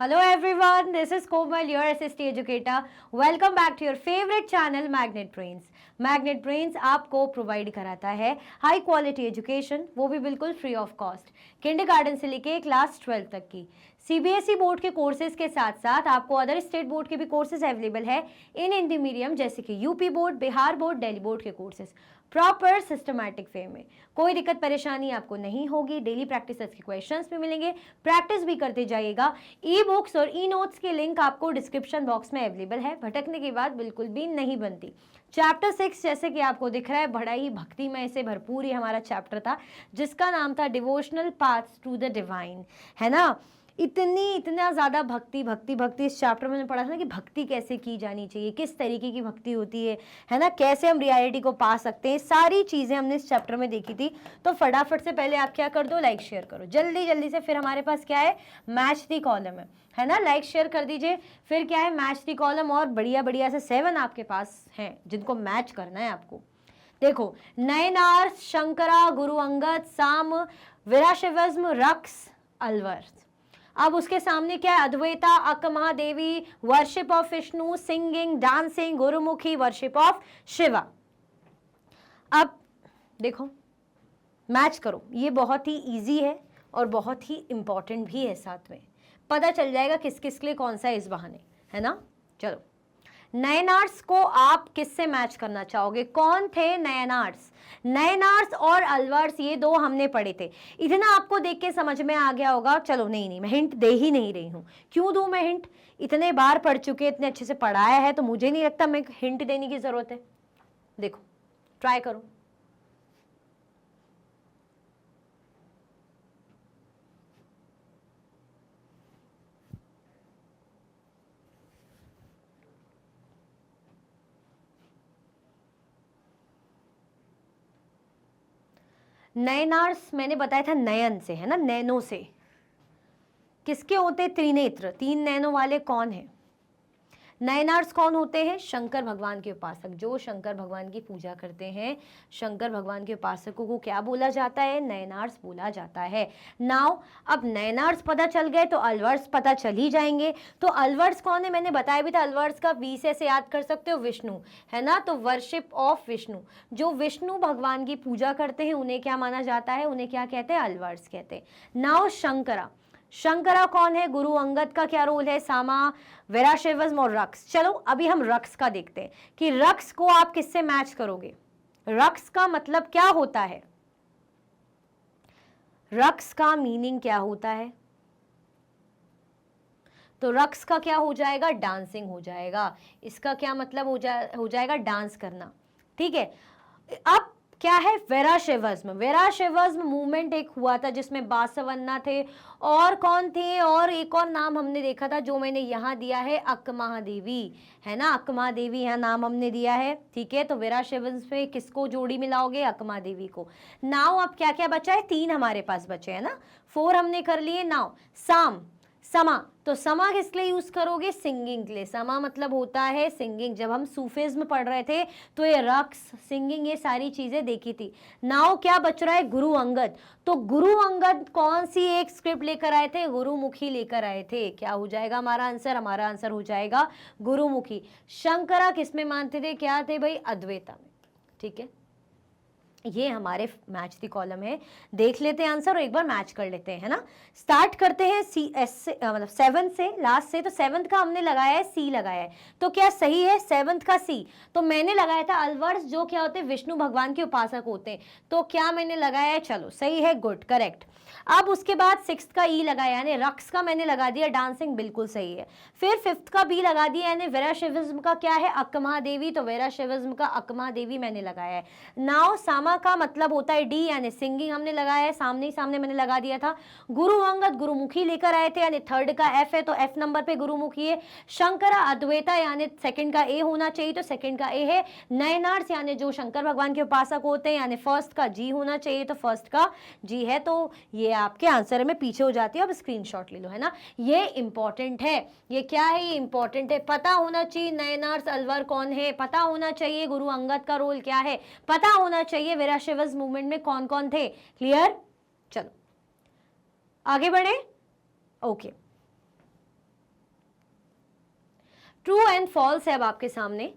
Hello everyone, this is Komal, your SST educator. Welcome back to your favorite channel Magnet Brains. Magnet brains आपको provide कराता है high quality education, वो भी बिल्कुल free of cost, kindergarten से लेके class 12 तक की। सीबीएसई बोर्ड के कोर्सेज के साथ साथ आपको अदर स्टेट बोर्ड के भी कोर्सेज अवेलेबल है इन हिंदी मीडियम, जैसे कि UP board, Bihar board, Delhi board के कोर्सेज प्रॉपर सिस्टमैटिक वे में। कोई दिक्कत परेशानी आपको नहीं होगी। डेली प्रैक्टिस के क्वेश्चंस भी मिलेंगे, प्रैक्टिस भी करते जाइएगा। ई बुक्स और ई नोट्स के लिंक आपको डिस्क्रिप्शन बॉक्स में अवेलेबल है। भटकने की बात बिल्कुल भी नहीं बनती। चैप्टर 6 जैसे कि आपको दिख रहा है, बड़ा ही भक्तिमय से भरपूर ही हमारा चैप्टर था, जिसका नाम था devotional paths to the divine, है ना। इतना ज़्यादा भक्ति इस चैप्टर में मैंने पढ़ा था ना कि भक्ति कैसे की जानी चाहिए, किस तरीके की भक्ति होती है ना, कैसे हम रियलिटी को पा सकते हैं, सारी चीज़ें हमने इस चैप्टर में देखी थी। तो फटाफट से पहले आप क्या कर दो, लाइक शेयर करो जल्दी से। फिर हमारे पास क्या है, मैच द कॉलम है ना, लाइक शेयर कर दीजिए। फिर क्या है, मैच द कॉलम, और बढ़िया से 7 आपके पास हैं जिनको मैच करना है आपको। देखो, नयनार, शंकरा, गुरु अंगद, साम, वीराशिवज्म, रक्स, अलवर। अब उसके सामने क्या है, Advaita, Akkamahadevi, worship of Vishnu, singing, dancing, Gurmukhi, worship of Shiva. अब देखो, मैच करो। ये बहुत ही इजी है और बहुत ही इंपॉर्टेंट भी है, साथ में पता चल जाएगा किस किस के लिए कौन सा है इस बहाने, है ना। चलो, नयनार्स को आप किससे मैच करना चाहोगे? कौन थे नयनार्स? नयनार्स और अलवर्स, ये दो हमने पढ़े थे। इतना आपको देख के समझ में आ गया होगा। चलो, नहीं, मैं हिंट दे ही नहीं रही हूं। क्यों दूं मैं हिंट? इतने बार पढ़ चुके, इतने अच्छे से पढ़ाया है, तो मुझे नहीं लगता मैं हिंट देने की जरूरत है। देखो, ट्राई करो। नयनार्स मैंने बताया था नयन से, है ना, नैनो से। किसके होते? त्रिनेत्र, 3 नैनो वाले कौन है? नयनार्स कौन होते हैं? शंकर भगवान के उपासक, जो शंकर भगवान की पूजा करते हैं। शंकर भगवान के उपासकों को क्या बोला जाता है? नयनार्स बोला जाता है। नाउ, अब नयनार्स पता चल गए तो अलवर्स पता चल ही जाएंगे। तो अलवर्स कौन है? मैंने बताया भी था, अलवर्स का वी से ऐसे याद कर सकते हो, विष्णु, है ना। तो वर्शिप ऑफ विष्णु, जो विष्णु भगवान की पूजा करते हैं उन्हें क्या माना जाता है? उन्हें क्या कहते हैं? अलवर्स कहते हैं। नाउ शंकरा, शंकरा कौन है? गुरु अंगद का क्या रोल है? सामा, वीराशिवज्म और रक्स। चलो, अभी हम रक्स का देखते हैं कि रक्स को आप किससे मैच करोगे। रक्स का मतलब क्या होता है? रक्स का मीनिंग क्या होता है? तो रक्स का क्या हो जाएगा? डांसिंग हो जाएगा। इसका क्या मतलब हो जाएगा? डांस करना, ठीक है। अब क्या है? वीराशिवज्म। वीराशिवज्म मूवमेंट एक हुआ था जिसमें बासवन्ना थे, और कौन थे? और एक और नाम हमने देखा था जो मैंने यहाँ दिया है, अकमहादेवी, है ना। अकमहादेवी यहाँ नाम हमने दिया है, ठीक है। तो वीराशिवज्म पे किसको जोड़ी मिलाओगे? अकमहादेवी को। नाउ अब क्या क्या बचा है? 3 हमारे पास बचे, है ना। 4 हमने कर लिए। नाउ साम, समा, तो समा किस लिए यूज करोगे? सिंगिंग के लिए। समा मतलब होता है सिंगिंग। जब हम सूफिज्म पढ़ रहे थे तो ये रक्स, सिंगिंग, ये सारी चीजें देखी थी। नाउ क्या बच रहा है? गुरु अंगद। तो गुरु अंगद कौन सी एक स्क्रिप्ट लेकर आए थे? गुरुमुखी लेकर आए थे। क्या हो जाएगा हमारा आंसर? हमारा आंसर हो जाएगा गुरुमुखी। शंकरा किसमें मानते थे? क्या थे भाई? अद्वैता में, ठीक है। ये हमारे मैच दी कॉलम है। देख लेते हैं आंसर और एक बार मैच कर लेते हैं, है ना। स्टार्ट करते हैं सी एस से, मतलब 7 से, लास्ट से। तो 7th का हमने लगाया है, सी लगाया है। तो क्या सही है 7th का सी? तो मैंने लगाया था अलवर्स, जो क्या होते हैं? विष्णु भगवान के उपासक होते हैं। तो क्या मैंने लगाया है? चलो, सही है, गुड, करेक्ट। अब उसके बाद 6th का ई लगाया, यानी रक्स का मैंने लगा दिया, डांसिंग बिल्कुल सही है। फिर 5th का बी लगा दिया, यानी वीराशिवज्म का क्या है? अकमहादेवी, तो वीराशिवज्म का अकमहादेवी मैंने लगाया है। नाउ सामा का मतलब होता है डी, यानी सिंगिंग हमने लगाया है, सामने ही सामने मैंने लगा दिया था। गुरु अंगद गुरुमुखी लेकर आए थे, यानी 3rd का एफ है, तो एफ नंबर पे गुरुमुखी है। शंकरा अद्वैता, यानी 2nd का ए होना चाहिए, तो 2nd का ए है। नयनार्स, यानी जो शंकर भगवान के उपासक होते हैं, यानी 1st का जी होना चाहिए, तो 1st का जी है। तो ये आपके आंसर में पीछे हो जाती है। अब स्क्रीनशॉट ले लो, है ना। ये इंपॉर्टेंट है। ये क्या है? ये इंपॉर्टेंट है। पता होना चाहिए नयनार्स अलवर कौन है, पता होना चाहिए गुरु अंगद का रोल क्या है, पता होना चाहिए वीराशिवज्म मूवमेंट में कौन कौन थे। क्लियर? चलो आगे बढ़े। ओके, एंड फॉल्स है अब आपके सामने।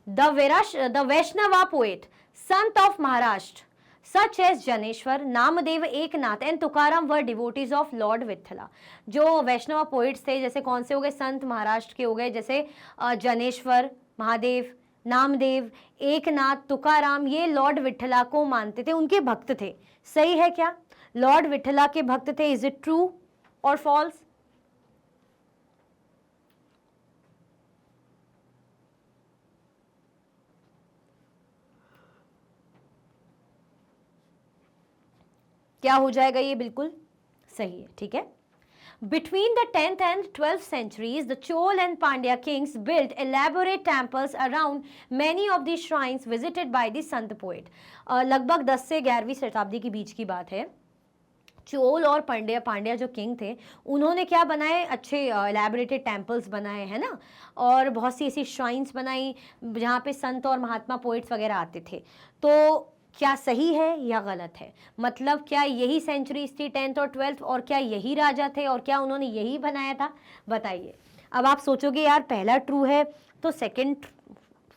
The Vaishnava poet sant of Maharashtra such as Jnaneshwar, Namdev, Eknath and Tukaram were devotees of lord Vitthala. जो वैष्णवा पोइट्स थे, जैसे कौन से हो गए, संत महाराष्ट्र के हो गए, जैसे जनेश्वर, महादेव, नामदेव, एकनाथ, तुकाराम, ये लॉर्ड विठला को मानते थे, उनके भक्त थे। सही है क्या? लॉर्ड विठला के भक्त थे। इज इट ट्रू और फॉल्स? क्या हो जाएगा? ये बिल्कुल सही है। ठीक है। Between the 10th and 12th centuries, the Chol and Pandya kings built elaborate temples around many of the shrines visited by the Sant poet. लगभग 10 से 11वीं शताब्दी के बीच की बात है। चोल और पांड्या जो किंग थे, उन्होंने क्या बनाए? अच्छे एलैबोरेटेड टेम्पल्स बनाए, है ना, और बहुत सी ऐसी श्राइन्स बनाई जहाँ पे संत और महात्मा पोइट्स वगैरह आते थे। तो क्या सही है या गलत है? मतलब क्या यही सेंचुरीज थी 10th और 12th, और क्या यही राजा थे, और क्या उन्होंने यही बनाया था? बताइए। अब आप सोचोगे यार पहला ट्रू है तो सेकंड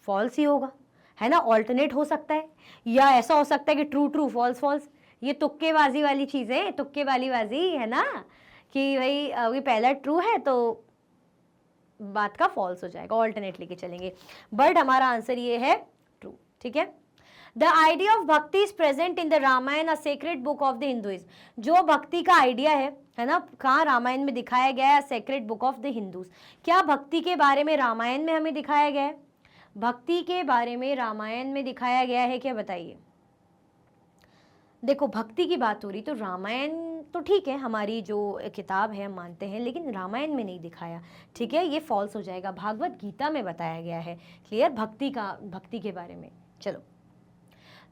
फॉल्स ही होगा, है ना, ऑल्टरनेट हो सकता है, या ऐसा हो सकता है कि ट्रू ट्रू फॉल्स फॉल्स। ये तुक्केबाजी वाली चीज़ है, तुक्के वाली बाजी है ना, कि भाई ये पहला ट्रू है तो बात का फॉल्स हो जाएगा, ऑल्टरनेट लेके चलेंगे। बट हमारा आंसर ये है ट्रू। ठीक है। The idea of bhakti is present in the Ramayana, a sacred book of the Hinduism. जो भक्ति का आइडिया है ना, कहाँ? रामायण में दिखाया गया है, sacred book of the Hindus. क्या भक्ति के बारे में रामायण में हमें दिखाया गया है? भक्ति के बारे में रामायण में दिखाया गया है क्या? बताइए। देखो, भक्ति की बात हो रही तो रामायण तो ठीक है, हमारी जो किताब है हम मानते हैं, लेकिन रामायण में नहीं दिखाया। ठीक है, ये फॉल्स हो जाएगा। भागवत गीता में बताया गया है क्लियर भक्ति के बारे में। चलो,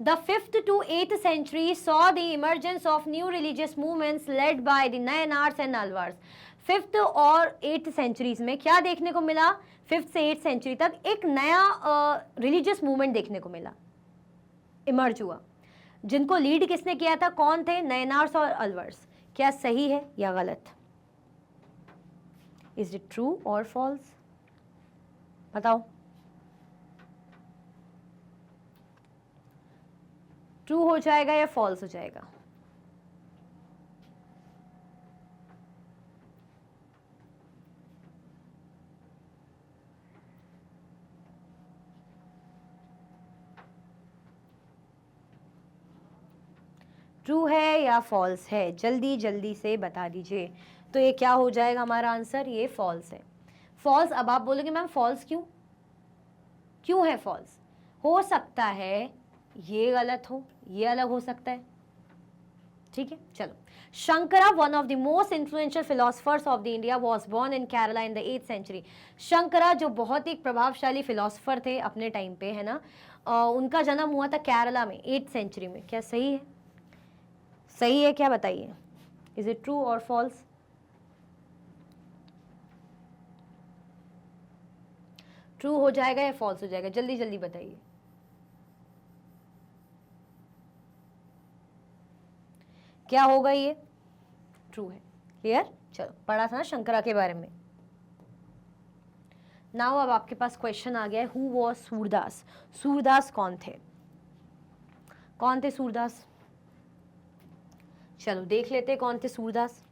The 5th to 8th century saw the emergence of new religious movements led by the Nayanars and Alvars. 5th और 8th centuries में क्या देखने को मिला? 5th से 8th century तक एक नया रिलीजियस मूवमेंट देखने को मिला, इमर्ज हुआ। जिनको लीड किसने किया था? कौन थे? नयनार्स और अलवर्स। क्या सही है या गलत? इज इट ट्रू और फॉल्स? बताओ। ट्रू हो जाएगा या फॉल्स हो जाएगा? ट्रू है या फॉल्स है? जल्दी जल्दी से बता दीजिए। तो ये क्या हो जाएगा हमारा आंसर? ये फॉल्स है। फॉल्स। अब आप बोलोगे मैम फॉल्स क्यों? क्यों है फॉल्स? हो सकता है ये गलत हो, ये अलग हो सकता है। ठीक है, चलो। Shankara, one of the most influential philosophers of the India, was born in Kerala in the 8th century. Shankara जो बहुत ही प्रभावशाली फिलोसफर थे अपने टाइम पे, है ना, उनका जन्म हुआ था केरला में 8th सेंचुरी में। क्या सही है? सही है क्या? बताइए। इज इट ट्रू और फॉल्स? ट्रू हो जाएगा या फॉल्स हो जाएगा? जल्दी जल्दी बताइए। क्या होगा? ये ट्रू है। क्लियर? चलो, पढ़ा था ना शंकरा के बारे में। नाउ अब आपके पास क्वेश्चन आ गया है, हु वॉज सूरदास? सूरदास कौन थे? कौन थे सूरदास? चलो देख लेते कौन थे Surdas.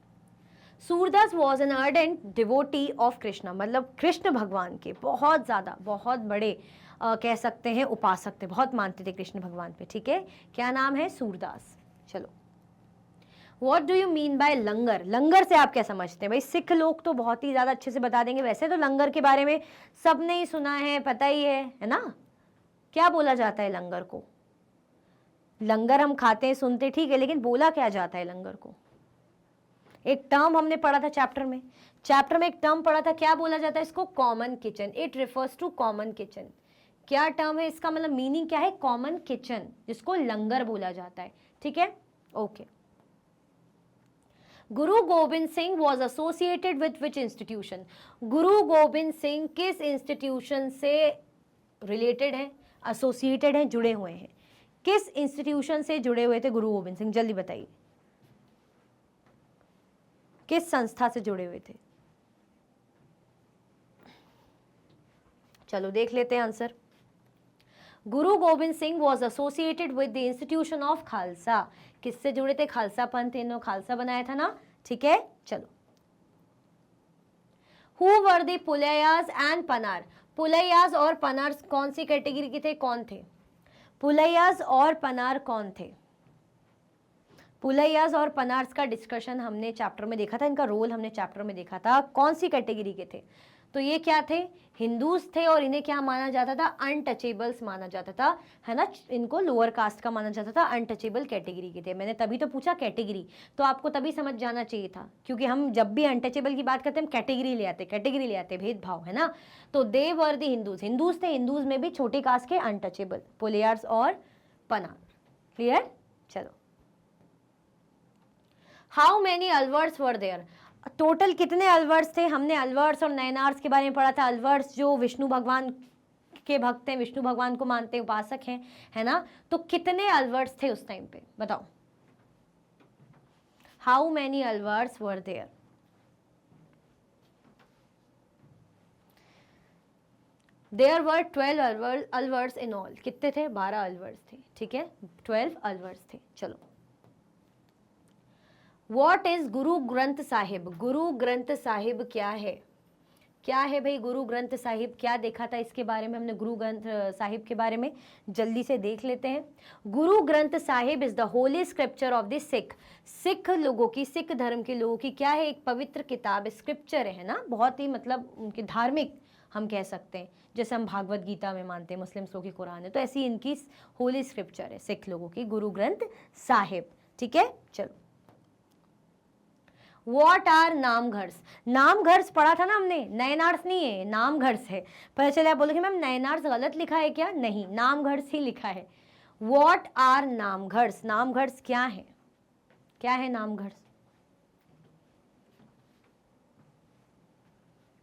Surdas was N ardent devotee of Krishna, मतलब कृष्ण भगवान के बहुत ज़्यादा, बहुत बड़े कह सकते हैं उपासक थे, बहुत मानते थे कृष्ण भगवान पे। ठीक है, क्या नाम है? सूरदास। चलो, what do you mean by langar? Langar से आप क्या समझते हैं? भाई सिख लोग तो बहुत ही ज़्यादा अच्छे से बता देंगे, वैसे तो लंगर के बारे में सबने ही सुना है, पता ही है ना। क्या बोला जाता है लंगर को? लंगर हम खाते हैं, सुनते, ठीक है, लेकिन बोला क्या जाता है लंगर को? एक टर्म हमने पढ़ा था चैप्टर में एक टर्म पढ़ा था, क्या बोला जाता है इसको? Common kitchen. It refers to common kitchen. क्या टर्म है इसका? मतलब मीनिंग क्या है? कॉमन किचन, जिसको लंगर बोला जाता है। ठीक है, okay. Guru Gobind Singh was associated with which institution? Guru Gobind Singh किस इंस्टीट्यूशन से रिलेटेड है, एसोसिएटेड है, जुड़े हुए हैं? किस इंस्टीट्यूशन से जुड़े हुए थे गुरु गोबिंद सिंह? जल्दी बताइए, किस संस्था से जुड़े हुए थे? चलो देख लेते हैं answer. Guru Gobind Singh was associated with the institution of Khalsa. किससे जुड़े थे? खालसा पंथ, इन्होंने खालसा बनाया था ना, ठीक है। चलो, who were the Pulaiyas and Panar. Pulaiyas और पनार कौन सी कैटेगरी के थे? कौन थे पुलैयास और पनार? कौन थे? पुलैयास और पनार्स का डिस्कशन हमने चैप्टर में देखा था, इनका रोल हमने चैप्टर में देखा था। कौन सी कैटेगरी के थे? तो ये क्या थे? हिंदूज थे, और इन्हें क्या माना जाता था? अनटचेबल्स माना जाता था, है ना। इनको लोअर कास्ट का माना जाता था, अनटचेबल कैटेगरी के थे। मैंने तभी तो पूछा कैटेगरी, तो आपको तभी समझ जाना चाहिए था, क्योंकि हम जब भी अनटचेबल की बात करते हैं हम कैटेगरी ले आते, भेदभाव, है ना। तो दे वर द हिंदूज थे, हिंदूज में भी छोटी कास्ट के अनटचेबल, पुलैयास और पनार। क्लियर? चलो, how many Alvars were there. Total कितने अलवर्स थे? हमने अलवर्स और नयनार्स के बारे में पढ़ा था। अलवर्स जो विष्णु भगवान के भक्त हैं, विष्णु भगवान को मानते हैं, उपासक हैं, है ना। तो कितने अलवर्स थे उस टाइम पे? बताओ, how many Alvars were there? There were 12 Alvars in all. कितने थे? 12 अलवर्स थे, ठीक है, 12 अलवर्स थे। चलो, वॉट इज गुरु ग्रंथ साहिब। गुरु ग्रंथ साहिब क्या है? क्या है भाई गुरु ग्रंथ साहिब? क्या देखा था इसके बारे में हमने गुरु ग्रंथ साहिब के बारे में? जल्दी से देख लेते हैं। गुरु Granth Sahib is the holy scripture of the Sikh. Sikh लोगों की, सिख धर्म के लोगों की क्या है? एक पवित्र किताब, स्क्रिप्चर है ना, बहुत ही मतलब उनकी धार्मिक हम कह सकते हैं, जैसे हम भागवत गीता में मानते हैं, मुस्लिम्स लोगों की कुरान है, तो ऐसी इनकी होली स्क्रिप्चर है सिख लोगों की, गुरु ग्रंथ साहिब, ठीक है। चलो, वॉट आर नामघर्स। नामघर्स पढ़ा था ना हमने, नयनार्स नहीं है, नामघर्स है। पता चला आप बोलोगे मैम नयनार्स गलत लिखा है क्या? नहीं, नामघर्स ही लिखा है। What are नामघर्स। नामघर्स क्या है? क्या है नामघर्स?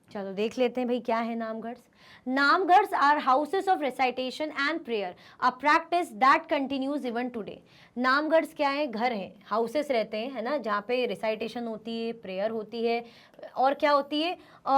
चलो देख लेते हैं भाई क्या है namghars. Namghars are houses of recitation and prayer, a practice that continues even today. Namghars क्या है? घर है, हाउसेस रहते हैं, है ना, जहाँ पे रिसाइटेशन होती है, प्रेयर होती है, और क्या होती है?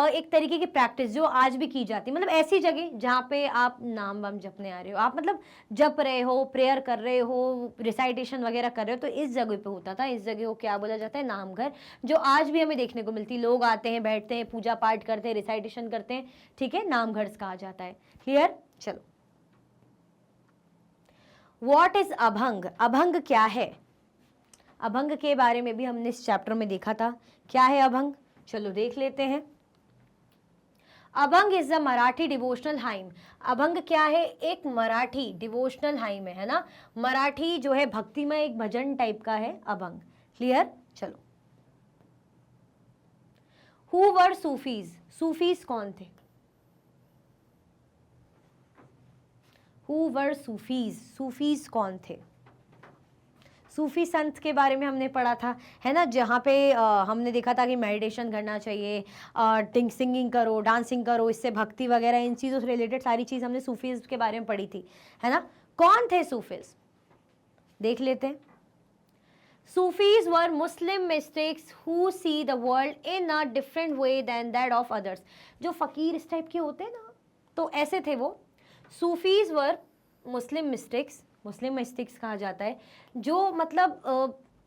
एक तरीके की प्रैक्टिस जो आज भी की जाती है। मतलब ऐसी जगह जहाँ पे आप नाम वाम जपने आ रहे हो, आप मतलब जप रहे हो, प्रेयर कर रहे हो, रिसाइटेशन वगैरह कर रहे हो, तो इस जगह पे होता था। इस जगह को क्या बोला जाता है? नामघर, जो आज भी हमें देखने को मिलती है। लोग आते हैं, बैठते हैं, पूजा पाठ करते हैं, रिसाइटेशन करते हैं, ठीक है, नामघर कहा जाता है। क्लियर? चलो, व्हाट इज अभंग। अभंग क्या है? अभंग के बारे में भी हमने इस चैप्टर में देखा था। क्या है अभंग? चलो देख लेते हैं। Abhang is a Marathi devotional hymn. Abhang क्या है? एक मराठी डिवोशनल हाइम है ना, मराठी जो है भक्तिमय एक भजन टाइप का है अभंग। क्लियर? चलो, हु वर सूफीज। सूफीज कौन थे? Who were Sufis. सूफीज कौन थे? सूफी संत के बारे में हमने पढ़ा था, है ना, जहाँ पे हमने देखा था कि मेडिटेशन करना चाहिए, सिंगिंग करो, डांसिंग करो, इससे भक्ति वगैरह इन चीज़ों से रिलेटेड सारी चीज़ हमने सूफीज के बारे में पढ़ी थी, है ना। कौन थे सूफीज? देख लेते हैं। Sufis were Muslim mystics who see the world in a different way than that of others. जो फकीर इस टाइप के होते हैं ना, तो ऐसे थे वो। सूफीज वर मुस्लिम मिस्टिक्स कहा जाता है, जो मतलब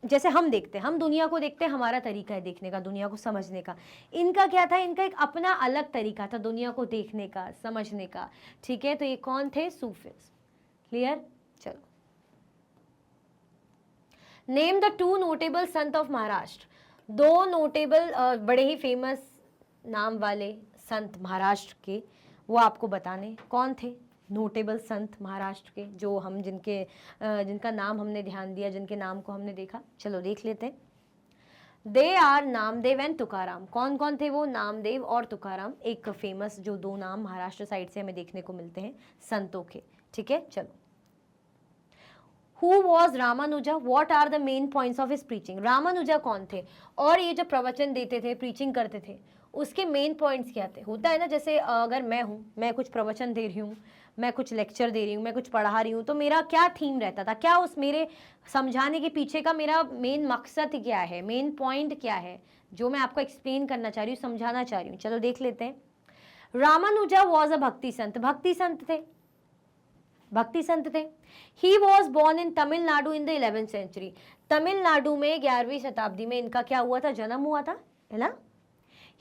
जैसे हम देखते हैं, हम दुनिया को देखते हैं, हमारा तरीका है देखने का, दुनिया को समझने का। इनका क्या था? इनका एक अपना अलग तरीका था दुनिया को देखने का, समझने का, ठीक है। तो ये कौन थे? सूफीज। क्लियर? चलो, name the 2 notable Sant of Maharashtra. 2 notable बड़े ही फेमस नाम वाले संत महाराष्ट्र के, वो आपको बताने। कौन थे नोटेबल संत महाराष्ट्र के, जो हम जिनका नाम हमने ध्यान दिया, जिनके नाम को हमने देखा? चलो देख लेते हैं। They are Namdev and Tukaram. कौन कौन थे वो? नामदेव और तुकाराम, एक फेमस जो 2 नाम महाराष्ट्र साइड से हमें देखने को मिलते हैं संतों के, ठीक है। चलो, who was Ramanuja. What are the main points of his preaching. Ramanuja कौन थे, और ये जो प्रवचन देते थे, प्रीचिंग करते थे, उसके मेन पॉइंट्स क्या थे? होता है ना, जैसे अगर मैं कुछ प्रवचन दे रही हूँ, मैं कुछ लेक्चर दे रही हूँ, मैं कुछ पढ़ा रही हूँ, तो मेरा क्या थीम रहता था, क्या उस मेरे समझाने के पीछे का मेरा मेन मकसद क्या है, मेन पॉइंट क्या है, जो मैं आपको एक्सप्लेन करना चाह रही हूँ, समझाना चाह रही हूँ? चलो देख लेते हैं। रामानुजा वॉज अ भक्ति संत, भक्ति संत थे, भक्ति संत थे। He was born in Tamil Nadu in the 11th century, Tamil Nadu में 11वीं शताब्दी में इनका क्या हुआ था, जन्म हुआ था, है ना।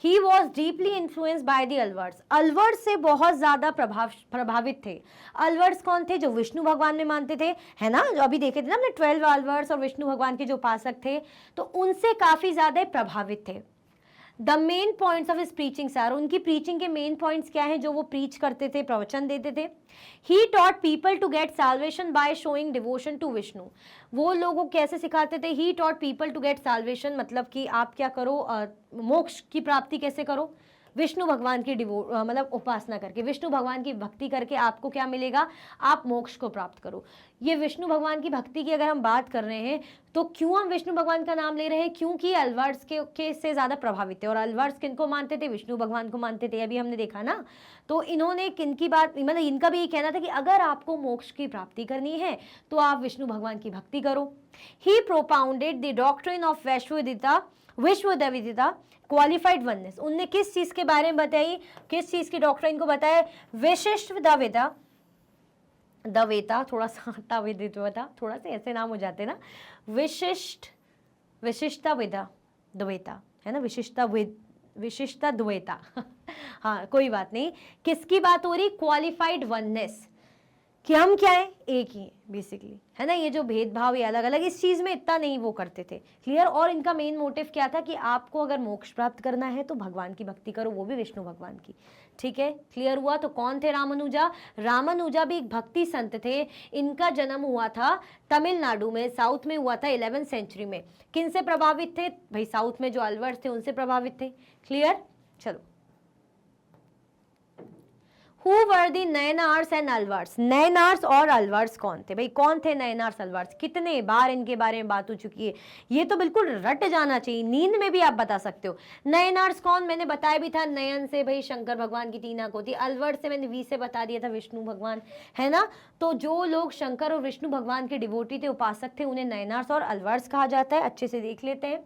He was deeply influenced by the Alvars, Alvars से बहुत ज्यादा प्रभावित थे। अलवर्स कौन थे, जो विष्णु भगवान में मानते थे, है ना, जो अभी देखे थे ना हमने 12 अलवर्स और विष्णु भगवान के जो उपासक थे, तो उनसे काफी ज्यादा प्रभावित थे। The main points of his preaching sir, उनकी प्रीचिंग के मेन पॉइंट्स क्या हैं जो वो प्रीच करते थे, प्रवचन देते थे। He taught people to get salvation by showing devotion to Vishnu, वो लोगों को कैसे सिखाते थे, he taught people to get salvation, मतलब कि आप क्या करो, मोक्ष की प्राप्ति कैसे करो, विष्णु भगवान की मतलब उपासना करके, विष्णु भगवान की भक्ति करके आपको क्या मिलेगा, आप मोक्ष को प्राप्त करो। ये विष्णु भगवान की भक्ति की अगर हम बात कर रहे हैं तो क्यों हम विष्णु भगवान का नाम ले रहे हैं, क्योंकि अलवर्स के से ज्यादा प्रभावित थे। और अलवर्स किनको मानते थे, विष्णु भगवान को मानते थे, अभी हमने देखा ना। तो इन्होंने किनकी बात, मतलब इनका भी ये कहना था कि अगर आपको मोक्ष की प्राप्ति करनी है तो आप विष्णु भगवान की भक्ति करो। He propounded the doctrine of Vishishtadvaita qualified oneness, उनने किस चीज के बारे में बताई, किस चीज की डॉक्ट्रिन को बताया, विशिष्टद्वैता, द्वैता थोड़ा सा द्वैता थोड़ा सा ऐसे नाम हो जाते ना, विशिष्टद्वैता है ना, विशिष्टद्वैता हाँ कोई बात नहीं। किसकी बात हो रही, क्वालिफाइड वननेस, कि हम क्या है, एक ही है बेसिकली, है ना। ये जो भेदभाव, ये अलग अलग, इस चीज में इतना नहीं वो करते थे, क्लियर। और इनका मेन मोटिव क्या था कि आपको अगर मोक्ष प्राप्त करना है तो भगवान की भक्ति करो, वो भी विष्णु भगवान की, ठीक है, क्लियर हुआ। तो कौन थे रामानुजा, रामानुजा भी एक भक्ति संत थे। इनका जन्म हुआ था तमिलनाडु में, साउथ में हुआ था 11th सेंचुरी में। किन से प्रभावित थे भाई, साउथ में जो अलवर्स थे उनसे प्रभावित थे, क्लियर। चलो, Who were the Nayanars and Alvars, Nayanars और अलवर्स कौन थे भाई, कौन थे नयनार्स अलवर्स, कितने बार इनके बारे में बात हो चुकी है, ये तो बिल्कुल रट जाना चाहिए, नींद में भी आप बता सकते हो। नयनार्स कौन, मैंने बताया भी था, नयन से भाई शंकर भगवान की तीन आंख होती, अलवर्स से मैंने वी से बता दिया था, विष्णु भगवान, है ना। तो जो लोग शंकर और विष्णु भगवान के डिवोटी थे, उपासक थे, उन्हें नयनार्स और अलवर्स कहा जाता है। अच्छे से देख लेते हैं।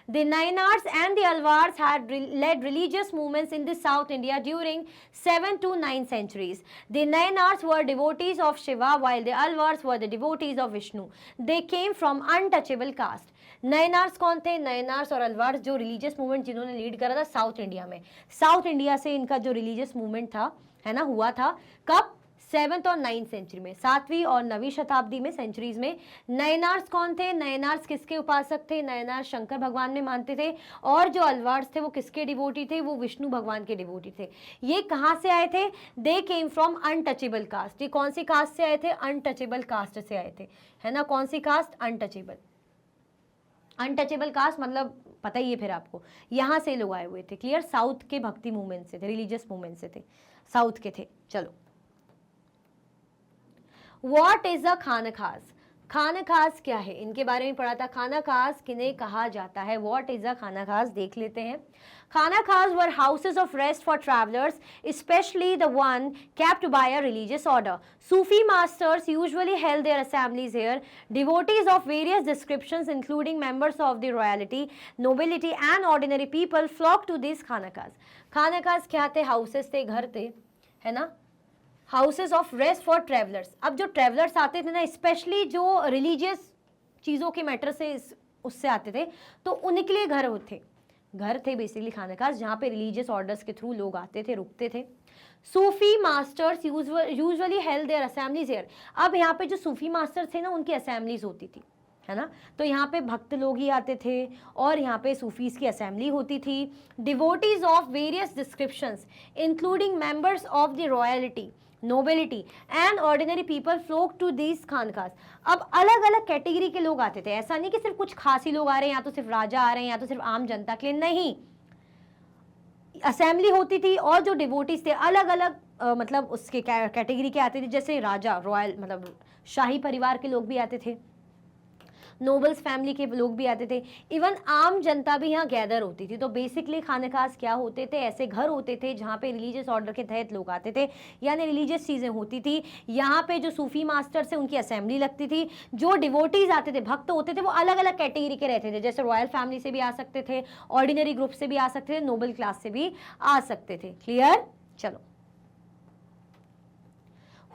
The Nayanars and the Alvars had led religious movements in the South India during 7 to 9 centuries. The Nayanars were devotees of Shiva while the Alvars were the devotees of Vishnu. They came from untouchable caste. Nayanars कौन थे, नयनार्स और अलवार्स जो religious movement जिन्होंने lead करा था south India में, south India से इनका जो रिलीजियस मूवमेंट था, है ना, हुआ था कब, 7th और 9th सेंचुरी में, 7वीं और 9वीं शताब्दी में, सेंचुरीज में। नयनार्स कौन थे, नयनार्स किसके उपासक थे, नयनार्स शंकर भगवान में मानते थे, और जो अलवार्स थे वो किसके डिवोटी थे, वो विष्णु भगवान के डिवोटी थे। ये कहाँ से आए थे, दे केम फ्रॉम अनटचेबल कास्ट, ये कौन सी कास्ट से आए थे, अनटचेबल कास्ट से आए थे, है ना। कौन सी कास्ट, अनटचेबल, अनटचेबल कास्ट मतलब पता ही है फिर आपको, यहाँ से लोग आए हुए थे, क्लियर, साउथ के भक्ति मूवमेंट से थे, रिलीजियस मूवमेंट से थे, साउथ के थे। चलो, What is a खानखास, खानखास क्या है, इनके बारे में पढ़ा था, खानखास किन्हें कहा जाता है, What is a खानखास देख लेते हैं। खानखास were houses of rest for travelers, especially the one kept by a religious order. Sufi masters usually held their assemblies here. Devotees of various descriptions, including members of the royalty, nobility and ordinary people flocked to these खानखास। खानखास क्या थे, houses थे, घर थे, है ना, houses of rest for travellers. अब जो travellers आते थे ना, स्पेशली जो रिलीजियस चीज़ों के मैटर से उससे आते थे, तो उनके लिए घर थे बेसिकली खानखास, जहाँ पे रिलीजियस ऑर्डर्स के थ्रू लोग आते थे, रुकते थे। Sufi masters usually held their assemblies here. अब यहाँ पे जो सूफी मास्टर्स थे ना, उनकी असेंबलीज होती थी, है ना, तो यहाँ पे भक्त लोग ही आते थे और यहाँ पे सूफीज की असेंबली होती थी। Devotees of various descriptions including members of the royalty, nobility and ordinary people flock to these khanqahs. अब अलग अलग कैटेगरी के लोग आते थे, ऐसा नहीं कि सिर्फ कुछ खास ही लोग आ रहे हैं, या तो सिर्फ राजा आ रहे हैं, या तो सिर्फ आम जनता के लिए, नहीं, असेंबली होती थी और जो डिवोटीज थे अलग अलग मतलब उसके कैटेगरी के आते थे, जैसे राजा, रॉयल मतलब शाही परिवार के लोग भी आते थे, नोबल्स फैमिली के लोग भी आते थे, इवन आम जनता भी यहाँ गैदर होती थी। तो बेसिकली खानखास क्या होते थे, ऐसे घर होते थे जहाँ पे रिलीजियस ऑर्डर के तहत लोग आते थे, यानी रिलीजियस चीज़ें होती थी। यहाँ पे जो सूफी मास्टर से उनकी असेंबली लगती थी, जो डिवोटीज आते थे, भक्त होते थे, वो अलग अलग कैटेगरी के रहते थे, जैसे रॉयल फैमिली से भी आ सकते थे, ऑर्डिनरी ग्रुप से भी आ सकते थे, नोबल क्लास से भी आ सकते थे, क्लियर। चलो,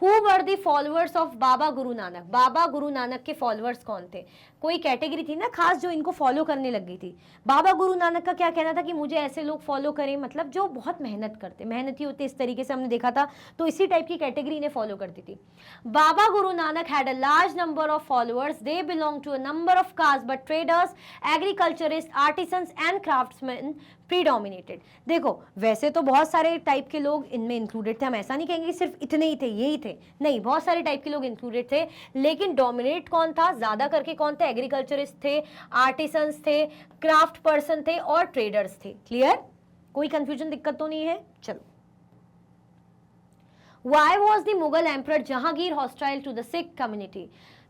Who were the followers of बाबा गुरु नानक? बाबा गुरु नानक के फॉलोअर्स कौन थे? कोई कैटेगरी थी ना खास जो इनको फॉलो करने लग गई थी। बाबा गुरु नानक का क्या कहना था कि मुझे ऐसे लोग फॉलो करें, मतलब जो बहुत मेहनत करते, मेहनती होते, इस तरीके से हमने देखा था, तो इसी टाइप की कैटेगरी ने फॉलो करती थी। Baba Guru Nanak had a large number of followers, they belong to a number of caste, but traders, agriculturist, artisans and craftsman predominated. देखो, वैसे तो बहुत सारे टाइप के लोग इनमें इंक्लूडेड थे, हम ऐसा नहीं कहेंगे कि सिर्फ इतने ही थे, यही थे, नहीं, बहुत सारे टाइप के लोग इंक्लूडेड थे, लेकिन डोमिनेट कौन था, ज्यादा करके कौन थे? एग्रीकल्चरिस्ट थे, आर्टिसंस थे, क्राफ्ट पर्सन थे और ट्रेडर्स थे। क्लियर? कोई कंफ्यूजन, दिक्कत तो नहीं है? चलो, Why was the Mughal emperor Jahangir hostile to the Sikh community?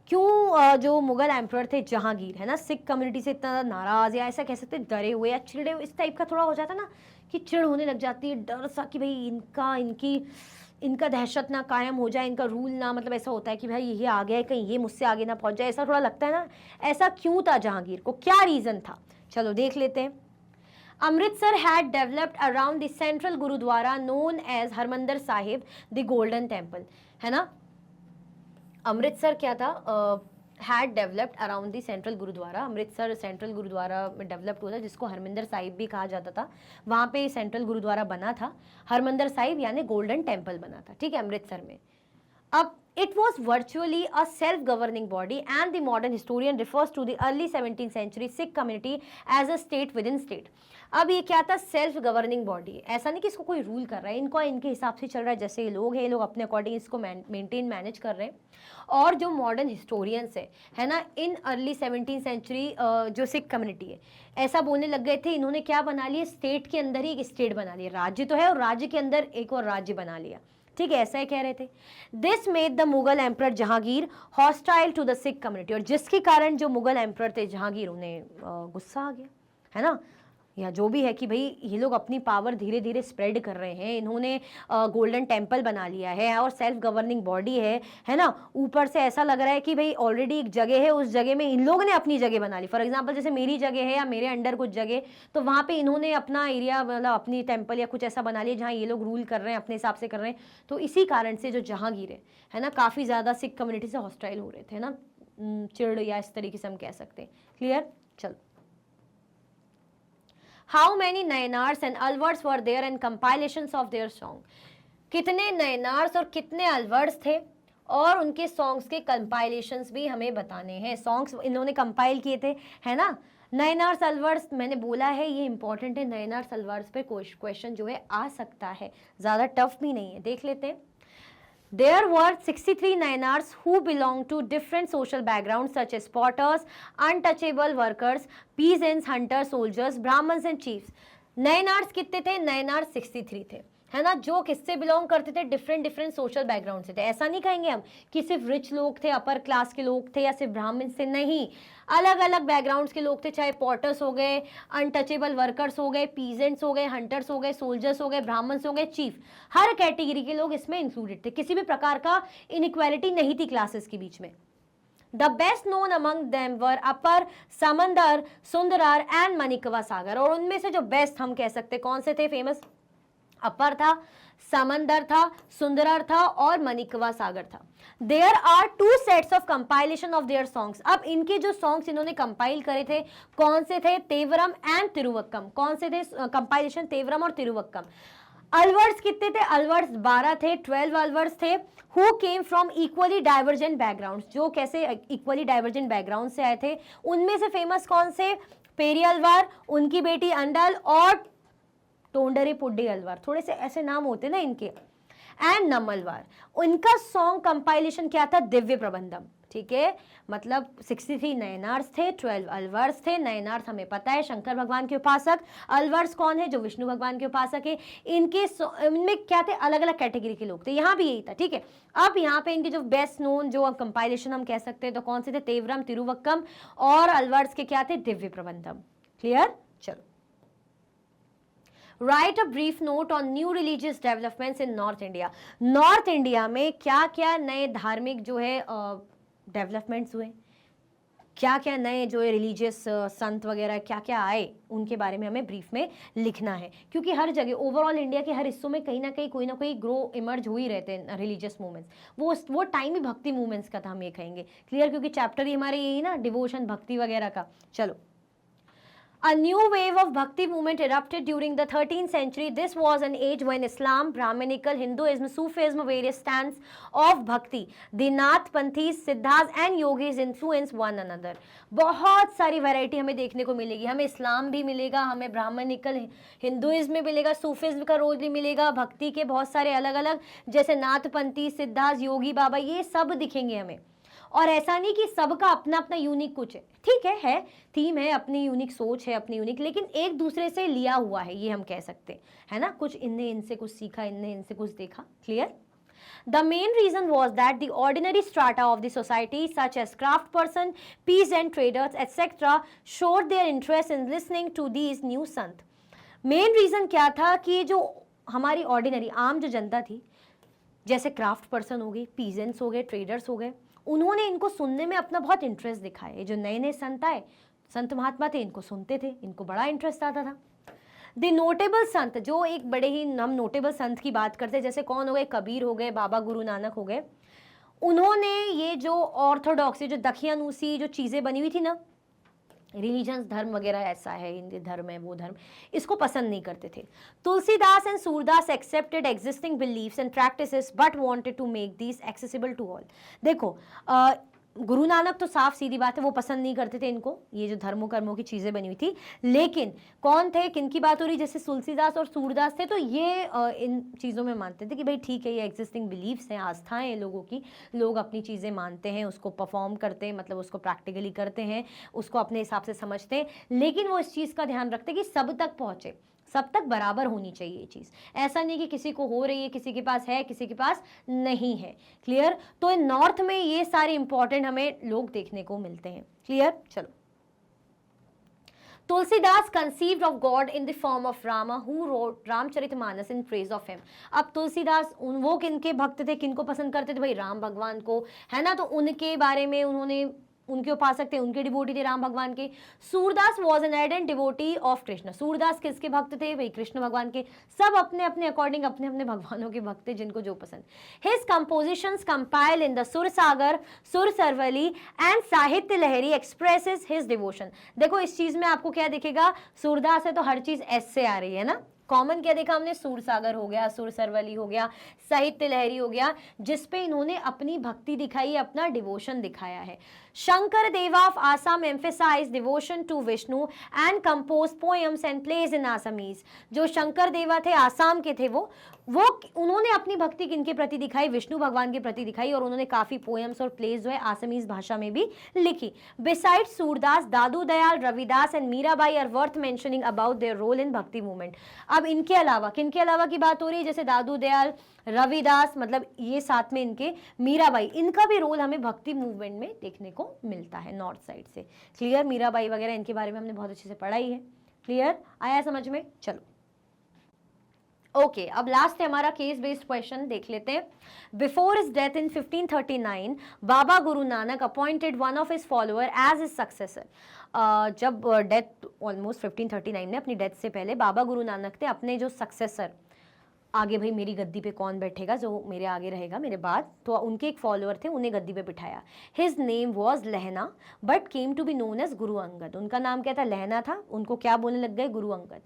क्यों जो मुगल एम्परर थे जहांगीर, है ना, सिख कम्युनिटी से इतना नाराज, या ऐसा कह सकते डरे हुए या चिड़े हुए, इस टाइप का थोड़ा हो जाता ना कि चिड़ होने लग जाती है, डर सा कि भाई इनका दहशत ना कायम हो जाए, इनका रूल ना, मतलब ऐसा होता है कि भाई ये आ गया है, कहीं ये मुझसे आगे ना पहुंच जाए, ऐसा थोड़ा लगता है ना। ऐसा क्यों था जहांगीर को, क्या रीजन था? चलो देख लेते हैं। Amritsar had developed around the central gurudwara known as Harmandir Sahib the Golden Temple, है ना। अमृतसर क्या था? Had developed around the central gurudwara, Amritsar central gurudwara में डेवलप्ड हुआ था, जिसको हरमंदिर साहिब भी कहा जाता था। वहाँ पे सेंट्रल गुरुद्वारा बना था, हरमंदिर साहिब यानी गोल्डन टेम्पल बना था, ठीक है, अमृतसर में। अब it was virtually a self-governing body and the modern historian refers to the early 17th century Sikh community as a state within state. अब ये क्या था? Self governing body. ऐसा नहीं कि इसको कोई रूल कर रहा है, इनको इनके हिसाब से चल रहा है, जैसे ये लोग हैं, ये लोग अपने अकॉर्डिंग इसको मेंटेन मैनेज कर रहे हैं। और जो मॉडर्न हिस्टोरियंस है ना, इन अर्ली 17th सेंचुरी जो सिख कम्युनिटी है, ऐसा बोलने लग गए थे, इन्होंने क्या बना लिया? स्टेट के अंदर ही एक स्टेट बना लिया, राज्य तो है और राज्य के अंदर एक और राज्य बना लिया, ठीक है, ऐसा ही कह रहे थे। This made the Mughal emperor Jahangir hostile to the Sikh community, और जिसके कारण जो मुगल एम्परर थे जहांगीर, उन्हें गुस्सा आ गया, है ना, या जो भी है कि भाई ये लोग अपनी पावर धीरे धीरे स्प्रेड कर रहे हैं, इन्होंने गोल्डन टेम्पल बना लिया है और सेल्फ गवर्निंग बॉडी है ना, ऊपर से ऐसा लग रहा है कि भाई ऑलरेडी एक जगह है, उस जगह में इन लोगों ने अपनी जगह बना ली। फॉर एग्जांपल जैसे मेरी जगह है या मेरे अंडर कुछ जगह, तो वहाँ पे इन्होंने अपना एरिया, मतलब अपनी टेम्पल या कुछ ऐसा बना लिया जहाँ ये लोग रूल कर रहे हैं, अपने हिसाब से कर रहे हैं। तो इसी कारण से जो जहांगीर है ना, काफ़ी ज़्यादा सिख कम्युनिटी से हॉस्टाइल हो रहे थे ना, चिड़ या इस तरीके से हम कह सकते हैं। क्लियर? चलो, How many Nayanars and Alvars were there and compilations of their song? कितने नयनार्स और कितने अलवर्स थे, और उनके सॉन्ग्स के कंपाइलेशंस भी हमें बताने हैं। सॉन्ग्स इन्होंने कंपाइल किए थे, है ना। नयनार्स अलवर्स मैंने बोला है, ये इंपॉर्टेंट है, नयनार्स अलवर्स पे क्वेश्चन जो है आ सकता है, ज़्यादा टफ भी नहीं है, देख लेते हैं। There were 63 Nayanars who belonged to different social backgrounds such as potters, untouchable workers, peasants, hunters, soldiers, Brahmins and chiefs. Nayanars कितने थे? Nayanars 63 थे, है ना, जो किससे बिलोंग करते थे? डिफरेंट सोशल बैकग्राउंड से थे। ऐसा नहीं कहेंगे हम कि सिर्फ रिच लोग थे, अपर क्लास के लोग थे, या सिर्फ ब्राह्मण से, नहीं, अलग अलग बैकग्राउंड्स के लोग थे, चाहे पॉटर्स हो गए, अनटचेबल वर्कर्स हो गए, पीजेंट्स हो गए, हंटर्स हो गए, सोल्जर्स हो गए, ब्राह्मण्स हो गए, चीफ, हर कैटेगरी के लोग इसमें इंक्लूडेड थे। किसी भी प्रकार का इनइक्वालिटी नहीं थी क्लासेस के बीच में। The best known among them were अपर, समंदर, सुंदरार एंड मणिकवा सागर, और उनमें से जो बेस्ट हम कह सकते कौन से थे फेमस? अपर था, समंदर था, सुंदरार था और मणिकवा सागर था। There are two sets of compilation of their songs. अब इनके जो सॉन्ग्स इन्होंने कंपाइल करे थे, कौन से थे? तेवरम एंड तिरुवक्कम। कौन से थे कंपाइलेशन? तेवरम और तिरुवक्कम। अलवर्स कितने थे? अलवर्स 12 थे, 12 अलवर्स थे, who came from equally divergent background, जो कैसे इक्वली डाइवर्जेंट बैकग्राउंड से आए थे। उनमें से फेमस कौन से? पेरी अलवार, उनकी बेटी अंडल और टोंडरे पुड्डी अलवार, थोड़े से ऐसे नाम होते ना इनके, एंड नमलवार। उनका सॉन्ग कंपाइलेशन क्या था? दिव्य प्रबंधम, ठीक है, मतलब 63 नयनार्स थे, 12 अलवर्स थे। नयनार्स हमें पता है शंकर भगवान के उपासक, अलवर्स कौन है? जो विष्णु भगवान के उपासक है। इनमें क्या थे? अलग अलग कैटेगरी के लोग थे, यहाँ भी यही था, ठीक है। अब यहाँ पे इनके जो बेस्ट नोन जो कंपाइलेशन हम कह सकते हैं, तो कौन से थे? तेवरम, तिरुवक्कम, और अलवर्स के क्या थे? दिव्य प्रबंधम। क्लियर? चलो, right a brief note on new religious developments in north India. North India में क्या क्या नए धार्मिक जो है डेवलपमेंट्स हुए, क्या क्या नए जो रिलीजियस संत वगैरह क्या क्या आए उनके बारे में हमें ब्रीफ में लिखना है, क्योंकि हर जगह ओवरऑल इंडिया के हर हिस्सों में कहीं ना कोई ग्रो इमर्ज हो ही रहते हैं रिलीजियस मूवमेंट्स। वो टाइम ही भक्ति मूवमेंट्स का था, हम ये कहेंगे। क्लियर, क्योंकि चैप्टर ही हमारे यही ना, डिवोशन भक्ति वगैरह का। चलो, a new wave of bhakti movement erupted during the 13th century. This was an age when Islam, Brahminical, Hinduism, Sufism, various stands of bhakti, the Nath Panthis, Siddhas and Yogis influence one another. बहुत सारी variety हमें देखने को मिलेगी। हमें इस्लाम भी मिलेगा, हमें ब्राह्मणिकल हिंदुइज्म में मिलेगा, सूफिज्म का रोल भी मिलेगा, भक्ति के बहुत सारे अलग अलग जैसे नाथपंथी, सिद्धास, योगी बाबा, ये सब दिखेंगे हमें। और ऐसा नहीं कि सबका अपना अपना यूनिक कुछ है, ठीक है थीम है, अपनी यूनिक सोच है, अपनी यूनिक, लेकिन एक दूसरे से लिया हुआ है, ये हम कह सकते हैं, है ना। कुछ इनने इनसे कुछ सीखा, इनने इनसे कुछ देखा। Clear. The main reason was that the ordinary strata of the society, such as craft person, peasant, traders, etc., showed their interest in listening to these new sant. Main reason क्या था कि जो हमारी ऑर्डिनरी आम जो जनता थी, जैसे craft person हो गई, पीजेंट्स हो गए, ट्रेडर्स हो गए, उन्होंने इनको सुनने में अपना बहुत इंटरेस्ट दिखाया। ये जो नए नए संत आए, संत महात्मा थे, इनको सुनते थे, इनको बड़ा इंटरेस्ट आता था। द नोटेबल संत, जो एक बड़े ही हम नोटेबल संत की बात करते हैं, जैसे कौन हो गए, कबीर हो गए, बाबा गुरु नानक हो गए, उन्होंने ये जो ऑर्थोडॉक्स, जो दखियानूसी जो चीज़ें बनी हुई थी ना, रिलीजन्स, धर्म वगैरह, ऐसा है हिंदी धर्म है, वो धर्म, इसको पसंद नहीं करते थे। Tulsidas and Surdas accepted existing beliefs and practices but wanted to make these accessible to all. देखो, गुरु नानक तो साफ सीधी बात है, वो पसंद नहीं करते थे इनको, ये जो धर्मों कर्मों की चीज़ें बनी हुई थी। लेकिन कौन थे, किन की बात हो रही, जैसे तुलसीदास और सूरदास थे, तो ये इन चीज़ों में मानते थे कि भाई ठीक है, ये एग्जिस्टिंग बिलीव्स हैं, आस्थाएं हैं लोगों की, लोग अपनी चीज़ें मानते हैं, उसको परफॉर्म करते हैं, मतलब उसको प्रैक्टिकली करते हैं, उसको अपने हिसाब से समझते हैं, लेकिन वो इस चीज़ का ध्यान रखते हैं कि सब तक पहुँचे, सब तक बराबर होनी चाहिए ये चीज़। ऐसा नहीं कि किसी को हो रही है, किसी के पास है, किसी के पास नहीं है। क्लियर। तो नॉर्थ में ये सारे इंपॉर्टेंट हमें लोग देखने को मिलते हैं। क्लियर। चलो, Tulsidas conceived of God in the form of Rama who wrote Ramcharitmanas in praise of him। अब तुलसीदास वो किनके भक्त थे, किनको पसंद करते थे, भाई राम भगवान को, है ना, तो उनके बारे में उन्होंने, उनके उपासक थे, उनके डिवोटी थे राम भगवान के। Surdas was an ardent devotee of Krishna. Surdas किसके भक्त थे, भाई कृष्ण भगवान के। सब अपने अपने अकॉर्डिंग अपने अपने भगवानों के भक्त थे, जिनको जो पसंद। His compositions compile in the सुर सागर, सुर सरवली एंड साहित्य लहरी एक्सप्रेसेस हिज डिवोशन। देखो इस चीज में आपको क्या दिखेगा, सूरदास है तो हर चीज एस से आ रही है ना। कॉमन क्या देखा हमने, सूर सागर हो गया, सुर सरवली हो गया, साहित्य लहरी हो गया, जिसपे इन्होंने अपनी भक्ति दिखाई, अपना डिवोशन दिखाया है। Shankar Deva of Assam emphasize devotion to Vishnu and compose poems and plays in Assamese. जो शंकर देवा थे, आसाम के थे वो उन्होंने अपनी भक्ति किनके प्रति दिखाई, विष्णु भगवान के प्रति दिखाई, और उन्होंने काफी पोएम्स और प्लेज जो है आसामीज भाषा में भी लिखी। Beside Surdas, Dadu Dayal, Ravidas and Mirabai are worth mentioning about their role in bhakti movement. अब इनके अलावा किनके अलावा की बात हो रही है, जैसे दादू दयाल, रविदास, मतलब ये साथ में इनके मीराबाई, इनका भी रोल हमें भक्ति मूवमेंट में देखने को मिलता है नॉर्थ साइड से। क्लियर। मीराबाई वगैरह इनके बारे में हमने बहुत अच्छे से पढ़ा ही है। क्लियर, आया समझ में। चलो ओके, अब लास्ट है हमारा केस बेस्ड क्वेश्चन, देख लेते हैं। Before his death in 1539 Baba Guru Nanak appointed one of his follower as his successor. जब डेथ ऑलमोस्ट 1539 में, अपनी डेथ से पहले बाबा गुरु नानक ने अपने जो सक्सेसर, आगे भाई मेरी गद्दी पे कौन बैठेगा, जो मेरे आगे रहेगा मेरे बाद, तो उनके एक फॉलोअर थे, उन्हें गद्दी पे बिठाया। His name was Lehna but came to be known as Guru Angad. उनका नाम क्या था, लहना था, उनको क्या बोलने लग गए, Guru Angad,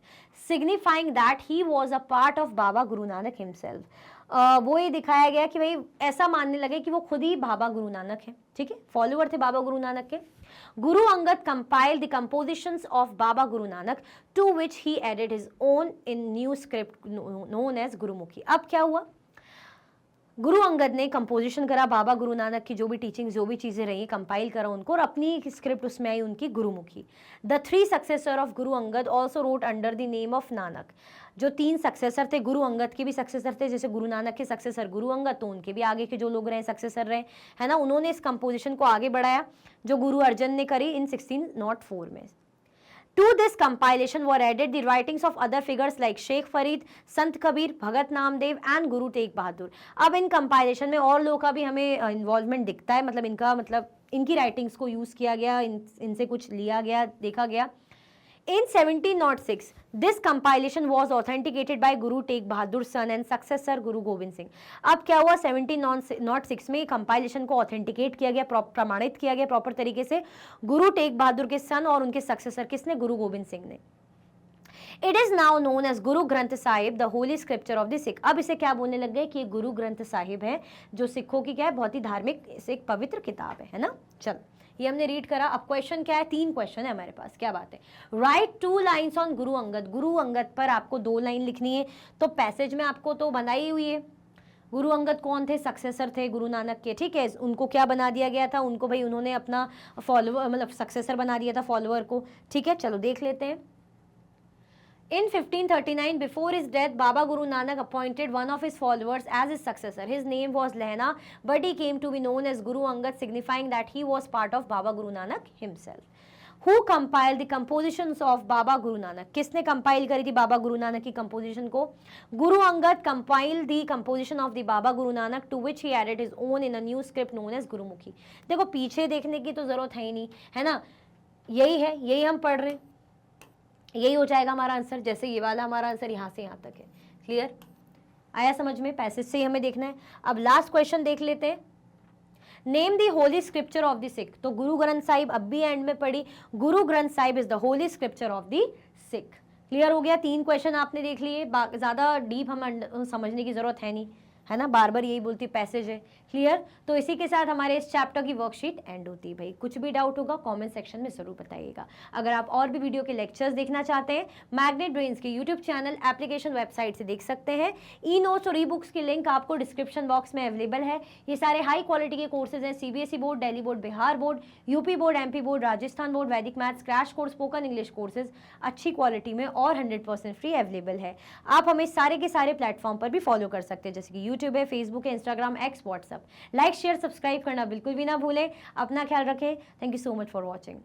signifying that he was a part of Baba Guru Nanak himself. वो ये दिखाया गया कि भाई ऐसा मानने लगे कि वो खुद ही बाबा गुरु नानक है। ठीक है, फॉलोअर थे बाबा गुरु नानक के। Guru Angad compiled the compositions of Baba Guru Nanak, to which he added his own in new script known as Gurumukhi। अब क्या हुआ, गुरु अंगद ने कंपोजिशन करा बाबा गुरु नानक की जो भी टीचिंग, जो भी चीज़ें रही, कंपाइल करा उनको, और अपनी स्क्रिप्ट उसमें आई उनकी Gurmukhi. The 3 successor of Guru Angad also wrote under the name of Nanak. जो 3 सक्सेसर थे, गुरु अंगद के भी सक्सेसर थे, जैसे गुरु नानक के सक्सेसर गुरु अंगद, तो उनके भी आगे के जो लोग रहे सक्सेसर रहे, है ना, उन्होंने इस कंपोजिशन को आगे बढ़ाया जो गुरु अर्जन ने करी इन 1604 में। To this compilation were added the writings of other figures like Sheikh Farid, Sant Kabir, Bhagat Namdev and Guru Tegh Bahadur. अब इन कंपाइलेशन में और लोगों का भी हमें इन्वॉल्वमेंट दिखता है, मतलब इनका मतलब इनकी राइटिंग्स को यूज़ किया गया, इनसे कुछ लिया गया, देखा गया। In 1706, this compilation was authenticated by Guru Tegh Bahadur son and successor Guru Gobind Singh। अब क्या हुआ, 1706 में कंपाइलेशन को ऑथेंटिकेट किया गया, प्रमाणित किया गया प्रॉपर तरीके से गुरु टेग बहादुर के सन और उनके सक्सेसर किसने, गुरु गोविंद सिंह ने। It is now known as Guru Granth Sahib the holy scripture of the Sikh. अब इसे क्या बोलने लग गए कि ये गुरु ग्रंथ साहिब है, जो सिखों की क्या है, बहुत ही धार्मिक, एक पवित्र किताब है ना। चलो ये हमने रीड करा। अब क्वेश्चन क्या है, 3 क्वेश्चन है हमारे पास, क्या बात है। Right 2 lines on Guru Angad. Guru Angad पर आपको 2 लाइन लिखनी है। तो पैसेज में आपको तो बनाई हुई है, गुरु अंगद कौन थे, सक्सेसर थे गुरु नानक के, ठीक है। उनको क्या बना दिया गया था, उनको भाई उन्होंने अपना फॉलोअर मतलब सक्सेसर बना दिया था, फॉलोअर को, ठीक है। चलो देख लेते हैं। In 1539, before his death, Baba Guru Nanak appointed one of his followers as his successor. His name was Lehna, but he came to be known as Guru Angad, signifying that he was part of Baba Guru Nanak himself. Who compiled the compositions of Baba Guru Nanak? किसने compile करी थी बाबा गुरु नानक की composition को? Guru Angad compiled the composition of the Baba Guru Nanak, to which he added his own in a new script known as Gurumukhi. देखो पीछे देखने की तो जरूरत है ही नहीं, है ना, यही है, यही हम पढ़ रहे हैं, यही हो जाएगा हमारा आंसर। जैसे ये वाला हमारा आंसर यहाँ से यहाँ तक है। क्लियर आया समझ में, पैसेज से ही हमें देखना है। अब लास्ट क्वेश्चन देख लेते हैं। Name the Holi scripture of the Sikh. तो गुरु ग्रंथ साहिब अब भी एंड में पढ़ी, गुरु Granth Sahib is the holy scripture of the Sikh. Clear हो गया, 3 क्वेश्चन आपने देख लिए, ज्यादा डीप हम समझने की जरूरत है नहीं, है ना, बार बार यही बोलती पैसेज है। क्लियर, तो इसी के साथ हमारे इस चैप्टर की वर्कशीट एंड होती है। भाई कुछ भी डाउट होगा कमेंट सेक्शन में जरूर बताइएगा। अगर आप और भी वीडियो के लेक्चर्स देखना चाहते हैं, मैग्नेट ब्रेन्स के यूट्यूब चैनल, एप्लीकेशन, वेबसाइट से देख सकते हैं। ई नोट्स और ई बुक्स की लिंक आपको डिस्क्रिप्शन बॉक्स में अवेलेबल है। ये सारे हाई क्वालिटी के कोर्सेज हैं, CBSE board, Delhi board, Bihar board, UP board, MP board, Rajasthan board, वैदिक maths, crash course, spoken English courses अच्छी क्वालिटी में और 100% फ्री अवेलेबल है। आप हमें सारे के सारे प्लेटफॉर्म पर भी फॉलो कर सकते हैं, जैसे कि यूट्यूब है, फेसबुक है, Instagram, X, WhatsApp. Like share subscribe करना बिल्कुल भी ना भूलें। अपना ख्याल रखें। Thank you so much for watching.